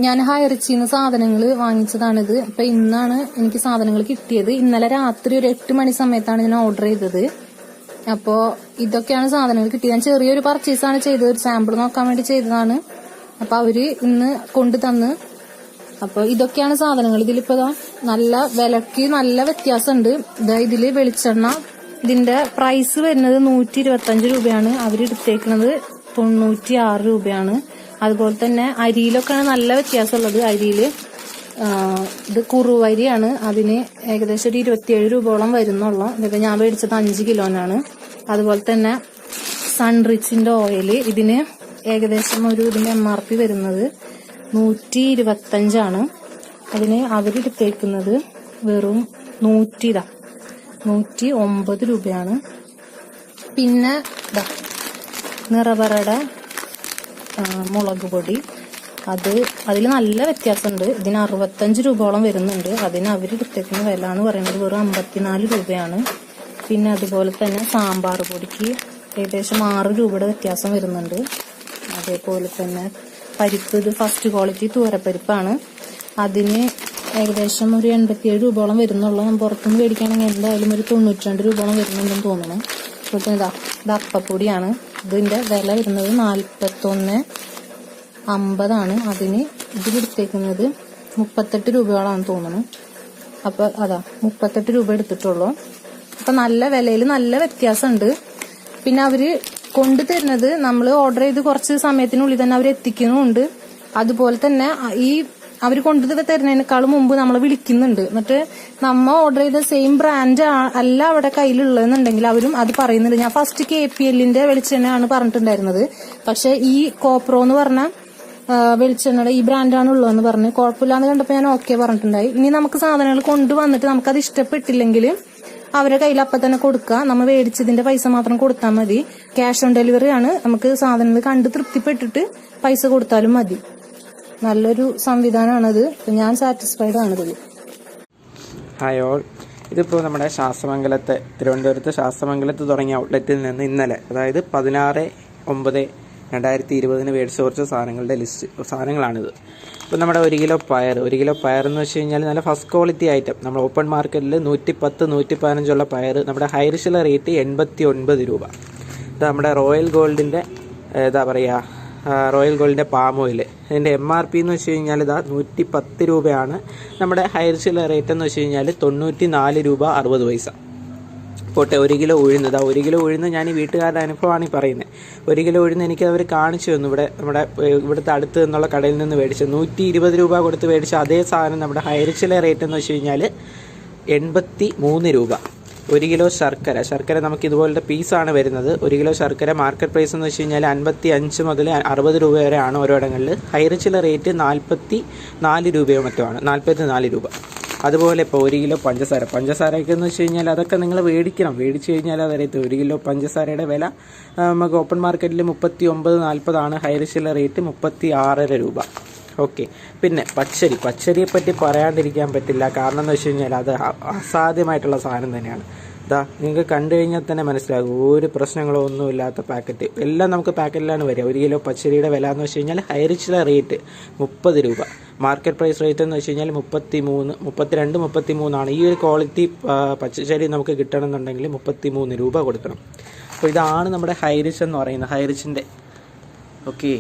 ഞാൻ ഹൈറിച്ചിന്ന് സാധനങ്ങൾ വാങ്ങിച്ചതാണിത്. അപ്പൊ ഇന്നാണ് എനിക്ക് സാധനങ്ങൾ കിട്ടിയത്. ഇന്നലെ രാത്രി ഒരു 8 മണി സമയത്താണ് ഞാൻ ഓർഡർ ചെയ്തത്. അപ്പോ ഇതൊക്കെയാണ് സാധനങ്ങൾ കിട്ടിയത്. ഞാൻ ചെറിയൊരു പർച്ചേസാണ് ചെയ്തത്, ഒരു സാമ്പിൾ നോക്കാൻ വേണ്ടി ചെയ്തതാണ്. അപ്പൊ അവര് ഇന്ന് കൊണ്ടു തന്ന്. അപ്പൊ ഇതൊക്കെയാണ് സാധനങ്ങൾ. ഇതിലിപ്പോ നല്ല വിലക്ക് നല്ല വ്യത്യാസമുണ്ട്. ഇതില് വെളിച്ചെണ്ണ, ഇതിന്റെ പ്രൈസ് വരുന്നത് 125 രൂപയാണ്. അവരെടുത്തേക്കുന്നത് 96 രൂപയാണ്. അതുപോലെ തന്നെ അരിയിലൊക്കെയാണ് നല്ല വ്യത്യാസമുള്ളത്. അരിയില് ഇത് കുറുവരിയാണ്. അതിന് ഏകദേശം ഒരു 27 രൂപയോളം വരുന്നുള്ളൂ. ഇതൊക്കെ ഞാൻ മേടിച്ചത് 5 കിലോനാണ്. അതുപോലെ തന്നെ സൺറിച്ചിന്റെ ഓയിൽ, ഇതിന് ഏകദേശം ഇതിന്റെ MRP വരുന്നത് 125 അതിന് അവരെടുത്തേക്കുന്നത് വെറും 109 രൂപയാണ്. പിന്നെ നിറവറയുടെ മുളക് പൊടി, അതിൽ നല്ല വ്യത്യാസമുണ്ട്. ഇതിന് 65 രൂപയോളം വരുന്നുണ്ട്. അതിന് അവരെടുത്തേക്കുന്ന വില എന്ന് പറയുന്നത് വെറും 54 രൂപയാണ്. പിന്നെ അതുപോലെ തന്നെ സാമ്പാർ പൊടിക്ക് ഏകദേശം 6 രൂപയുടെ വ്യത്യാസം വരുന്നുണ്ട്. അതേപോലെ തന്നെ പരിപ്പ്, ഇത് ഫസ്റ്റ് ക്വാളിറ്റി തൂരപ്പരിപ്പാണ്. അതിന് ഏകദേശം ഒരു 87 രൂപയോളം വരുന്നുള്ളൂ. പുറത്തുനിന്ന് മേടിക്കുകയാണെങ്കിൽ എന്തായാലും ഒരു 92 രൂപയോളം വരുന്നുണ്ടെന്ന് തോന്നുന്നു. അതുപോലെ തന്നെ ഇത് അപ്പപ്പൊടിയാണ്. ഇതിന്റെ വില വരുന്നത് 41.50. അതിന് ഇതിലെടുത്തേക്കുന്നത് 38 രൂപയോളാണ് തോന്നുന്നു. അപ്പൊ 38 രൂപ എടുത്തിട്ടുള്ളൂ. അപ്പൊ നല്ല വിലയിൽ നല്ല വ്യത്യാസമുണ്ട്. പിന്നെ അവര് കൊണ്ടുതരുന്നത് നമ്മൾ ഓർഡർ ചെയ്ത് കുറച്ച് സമയത്തിനുള്ളിൽ തന്നെ അവർ എത്തിക്കുന്നുണ്ട്. അതുപോലെ തന്നെ ഈ അവർ കൊണ്ടു തരുന്നതിനേക്കാളും മുമ്പ് നമ്മൾ വിളിക്കുന്നുണ്ട്. എന്നിട്ട് നമ്മ ഓർഡർ ചെയ്ത സെയിം ബ്രാൻഡ് അല്ല അവിടെ കയ്യിലുള്ളതെന്നുണ്ടെങ്കിൽ അവരും അത് പറയുന്നുണ്ട്. ഞാൻ ഫസ്റ്റ് KPLന്റെ വെളിച്ചെണ്ണയാണ് പറഞ്ഞിട്ടുണ്ടായിരുന്നത്. പക്ഷെ ഈ കോപ്രോ എന്ന് പറഞ്ഞ വെളിച്ചെണ്ണയുടെ ഈ ബ്രാൻഡാണ് ഉള്ളതെന്ന് പറഞ്ഞ് കുഴപ്പമില്ലാന്ന് കണ്ടപ്പോൾ ഞാൻ ഓക്കെ പറഞ്ഞിട്ടുണ്ടായി. ഇനി നമുക്ക് സാധനങ്ങൾ കൊണ്ടുവന്നിട്ട് നമുക്കത് ഇഷ്ടപ്പെട്ടില്ലെങ്കിൽ അവരുടെ കയ്യിൽ അപ്പം തന്നെ കൊടുക്കുക. നമ്മൾ മേടിച്ചതിന്റെ പൈസ മാത്രം കൊടുത്താൽ മതി. ക്യാഷ് ഓൺ ഡെലിവറി ആണ്. നമുക്ക് സാധനങ്ങൾ കണ്ട് തൃപ്തിപ്പെട്ടിട്ട് പൈസ കൊടുത്താലും മതി. നല്ലൊരു സംവിധാനമാണത്. ഞാൻ സാറ്റിസ്ഫൈഡ് ആണിത്. ഹായ് ഓൾ, ഇതിപ്പോൾ നമ്മുടെ തിരുവനന്തപുരത്ത് ശാസ്തമംഗലത്ത് തുടങ്ങിയ ഔട്ട്ലെറ്റിൽ നിന്ന് ഇന്നലെ, അതായത് 16/9/2020 മേടിച്ച കുറച്ച് സാധനങ്ങളാണിത്. ഇപ്പോൾ നമ്മുടെ 1 കിലോ പയർ എന്ന് വെച്ച് കഴിഞ്ഞാൽ നല്ല ഫസ്റ്റ് ക്വാളിറ്റി ഐറ്റം. നമ്മൾ ഓപ്പൺ മാർക്കറ്റിൽ 110-115 പയർ നമ്മുടെ ഹൈറിഷിലെ റേറ്റ് 89 രൂപ. ഇത് നമ്മുടെ റോയൽ ഗോൾഡിൻ്റെ റോയൽ ഗോൾഡിൻ്റെ പാം ഓയിൽ, ഇതിൻ്റെ MRP എന്ന് വെച്ച് കഴിഞ്ഞാൽ 110 രൂപയാണ്. നമ്മുടെ ഹൈറിഷിലെ റേറ്റ് എന്ന് വെച്ച് കഴിഞ്ഞാൽ 94 രൂപ 60 പൈസ. പോട്ടെ, 1 കിലോ ഉഴുന്ന്, 1 കിലോ ഉഴുന്ന് ഞാൻ ഈ വീട്ടുകാരുടെ അനുഭവമാണ് ഈ പറയുന്നത്. 1 കിലോ ഉഴുന്ന് എനിക്ക് അവർ കാണിച്ചു തന്നു. ഇവിടുത്തെ അടുത്ത് നിന്നുള്ള കടയിൽ നിന്ന് മേടിച്ച് 120 രൂപ കൊടുത്ത് മേടിച്ച അതേ സാധനം നമ്മുടെ ഹൈറിച്ചിലെ റേറ്റ് എന്ന് വെച്ച് കഴിഞ്ഞാൽ 83 രൂപ. 1 കിലോ ശർക്കര നമുക്ക് ഇതുപോലത്തെ പീസാണ് വരുന്നത്. 1 കിലോ ശർക്കര മാർക്കറ്റ് പ്രൈസ് എന്ന് വെച്ച് കഴിഞ്ഞാൽ 55 മുതൽ 60 രൂപ വരെയാണ് ഓരോയിടങ്ങളിൽ. ഹൈറിച്ചിലെ റേറ്റ് 44 രൂപയോ മറ്റോ ആണ്, 44 രൂപ. അതുപോലെ ഇപ്പോൾ 1 കിലോ പഞ്ചസാരയ്ക്ക് എന്ന് വെച്ച് കഴിഞ്ഞാൽ അതൊക്കെ നിങ്ങൾ മേടിച്ചു കഴിഞ്ഞാൽ അതറിയത്ത്. 1 കിലോ പഞ്ചസാരയുടെ വില നമുക്ക് ഓപ്പൺ മാർക്കറ്റിൽ 39-40 ആണ്. ഹൈറിഷിലെ റേറ്റ് 36.5 രൂപ. ഓക്കെ. പിന്നെ പച്ചരിയെ പറ്റി പറയാണ്ടിരിക്കാൻ പറ്റില്ല. കാരണം എന്ന് വെച്ച് കഴിഞ്ഞാൽ അത് അസാധ്യമായിട്ടുള്ള സാധനം തന്നെയാണ്. നിങ്ങൾക്ക് കണ്ടു കഴിഞ്ഞാൽ തന്നെ മനസ്സിലാകും, ഒരു പ്രശ്നങ്ങളോ ഒന്നുമില്ലാത്ത പാക്കറ്റ്. എല്ലാം നമുക്ക് പാക്കറ്റിലാണ് വരിക. 1 കിലോ പച്ചരിയുടെ വില എന്ന് വെച്ച് കഴിഞ്ഞാൽ ഹൈറിച്ചിലെ റേറ്റ് 30 രൂപ. മാർക്കറ്റ് പ്രൈസ് റേറ്റ് എന്ന് വെച്ച് കഴിഞ്ഞാൽ 32-33 ആണ്. ഈ ഒരു ക്വാളിറ്റി പച്ചരി നമുക്ക് കിട്ടണമെന്നുണ്ടെങ്കിൽ 33 രൂപ കൊടുക്കണം. അപ്പോൾ ഇതാണ് നമ്മുടെ ഹൈറിച്ച് എന്ന് പറയുന്നത്. ഹൈറിച്ചിൻ്റെ ഓക്കെ.